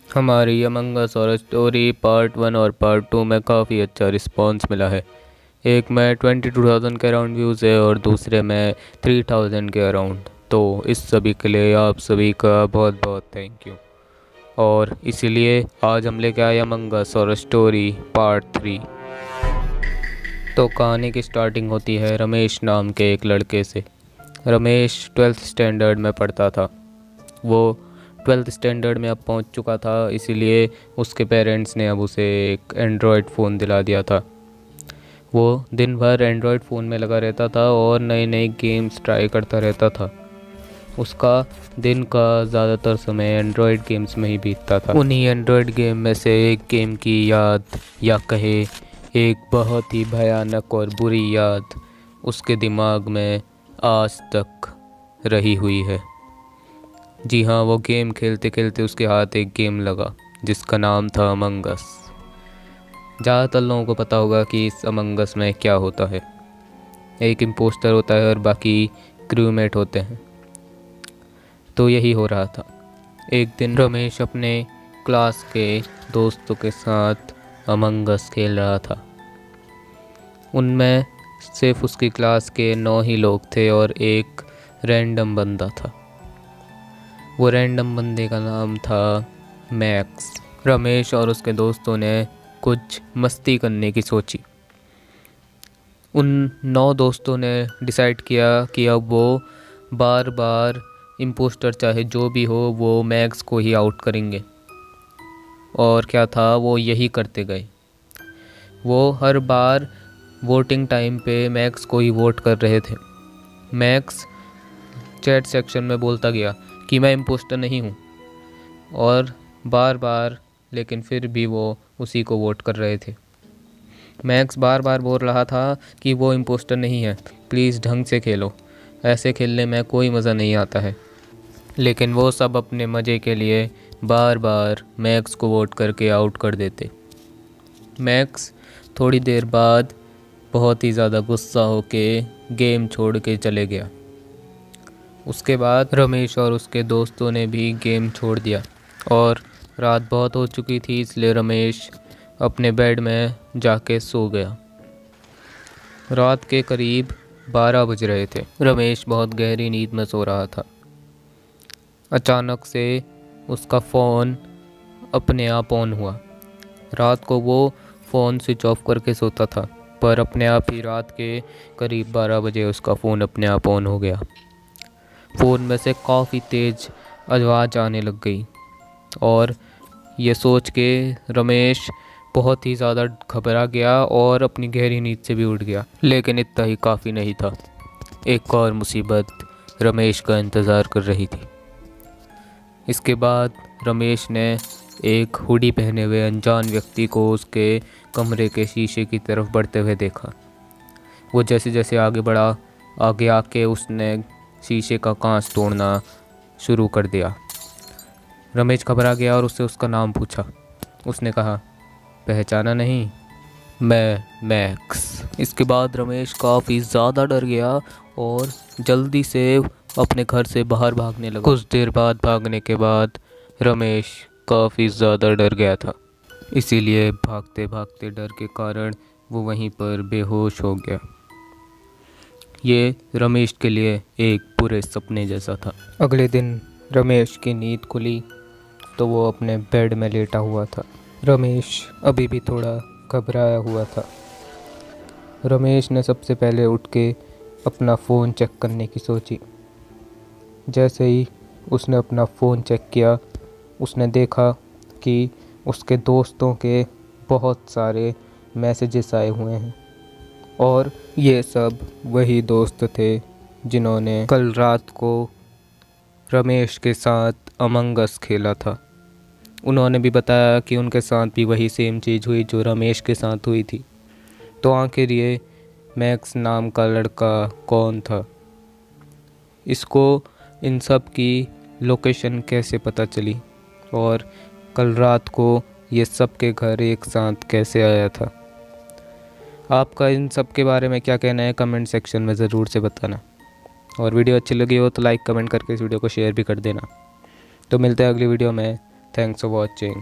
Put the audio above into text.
हमारी अमंग अस horror story part 1 और part 2 में काफ़ी अच्छा रिस्पांस मिला है। एक में 22,000 के अराउंड व्यूज़ है और दूसरे में 3,000 के अराउंड। तो इस सभी के लिए आप सभी का बहुत बहुत थैंक यू। और इसीलिए आज हम लेके आए अमंग अस हॉरर स्टोरी पार्ट 3। तो कहानी की स्टार्टिंग होती है रमेश नाम के एक लड़के से। रमेश 12th स्टैंडर्ड में पढ़ता था। वो 12th स्टैंडर्ड में अब पहुंच चुका था, इसीलिए उसके पेरेंट्स ने अब उसे एक एंड्रॉयड फ़ोन दिला दिया था। वो दिन भर एंड्रॉयड फ़ोन में लगा रहता था और नए नए गेम्स ट्राई करता रहता था। उसका दिन का ज़्यादातर समय एंड्रॉयड गेम्स में ही बीतता था। उन्हीं एंड्रॉयड गेम में से एक गेम की याद, या कहे एक बहुत ही भयानक और बुरी याद, उसके दिमाग में आज तक रही हुई है। जी हाँ, वो गेम खेलते खेलते उसके हाथ एक गेम लगा जिसका नाम था अमंग अस। ज़्यादातर लोगों को पता होगा कि इस अमंग अस में क्या होता है। एक इम्पोस्टर होता है और बाकी क्रूमेट होते हैं। तो यही हो रहा था। एक दिन रमेश अपने क्लास के दोस्तों के साथ अमंग अस खेल रहा था। उनमें सिर्फ उसकी क्लास के 9 ही लोग थे और एक रैंडम बंदा था। वो रैंडम बंदे का नाम था मैक्स। रमेश और उसके दोस्तों ने कुछ मस्ती करने की सोची। उन 9 दोस्तों ने डिसाइड किया कि अब वो बार बार इम्पोस्टर चाहे जो भी हो वो मैक्स को ही आउट करेंगे। और क्या था, वो यही करते गए। वो हर बार वोटिंग टाइम पे मैक्स को ही वोट कर रहे थे। मैक्स चैट सेक्शन में बोलता गया कि मैं इम्पोस्टर नहीं हूँ, और बार बार, लेकिन फिर भी वो उसी को वोट कर रहे थे। मैक्स बार बार बोल रहा था कि वो इम्पोस्टर नहीं है, प्लीज़ ढंग से खेलो, ऐसे खेलने में कोई मज़ा नहीं आता है। लेकिन वो सब अपने मज़े के लिए बार बार मैक्स को वोट करके आउट कर देते। मैक्स थोड़ी देर बाद बहुत ही ज़्यादा गुस्सा होके गेम छोड़ के चले गया। उसके बाद रमेश और उसके दोस्तों ने भी गेम छोड़ दिया और रात बहुत हो चुकी थी, इसलिए रमेश अपने बेड में जाके सो गया। रात के करीब 12 बज रहे थे। रमेश बहुत गहरी नींद में सो रहा था। अचानक से उसका फ़ोन अपने आप ऑन हुआ। रात को वो फ़ोन स्विच ऑफ करके सोता था, पर अपने आप ही रात के करीब 12 बजे उसका फ़ोन अपने आप ऑन हो गया। फ़ोन में से काफ़ी तेज़ आवाज़ आने लग गई और ये सोच के रमेश बहुत ही ज़्यादा घबरा गया और अपनी गहरी नींद से भी उठ गया। लेकिन इतना ही काफ़ी नहीं था। एक और मुसीबत रमेश का इंतज़ार कर रही थी। इसके बाद रमेश ने एक हुडी पहने हुए अनजान व्यक्ति को उसके कमरे के शीशे की तरफ बढ़ते हुए देखा। वो जैसे जैसे आगे बढ़ा, आगे आके उसने शीशे का कांच तोड़ना शुरू कर दिया। रमेश घबरा गया और उससे उसका नाम पूछा। उसने कहा, पहचाना नहीं, मैं मैक्स। इसके बाद रमेश काफ़ी ज़्यादा डर गया और जल्दी से अपने घर से बाहर भागने लगा। कुछ देर बाद भागने के बाद रमेश काफ़ी ज़्यादा डर गया था, इसीलिए भागते भागते डर के कारण वो वहीं पर बेहोश हो गया। ये रमेश के लिए एक बुरे सपने जैसा था। अगले दिन रमेश की नींद खुली तो वो अपने बेड में लेटा हुआ था। रमेश अभी भी थोड़ा घबराया हुआ था। रमेश ने सबसे पहले उठ के अपना फ़ोन चेक करने की सोची। जैसे ही उसने अपना फ़ोन चेक किया, उसने देखा कि उसके दोस्तों के बहुत सारे मैसेजेस आए हुए हैं और ये सब वही दोस्त थे जिन्होंने कल रात को रमेश के साथ अमंग अस खेला था। उन्होंने भी बताया कि उनके साथ भी वही सेम चीज़ हुई जो रमेश के साथ हुई थी। तो आखिर ये मैक्स नाम का लड़का कौन था? इसको इन सब की लोकेशन कैसे पता चली और कल रात को ये सब के घर एक साथ कैसे आया था? आपका इन सब के बारे में क्या कहना है कमेंट सेक्शन में ज़रूर से बताना। और वीडियो अच्छी लगी हो तो लाइक कमेंट करके इस वीडियो को शेयर भी कर देना। तो मिलते हैं अगली वीडियो में। Thanks for watching.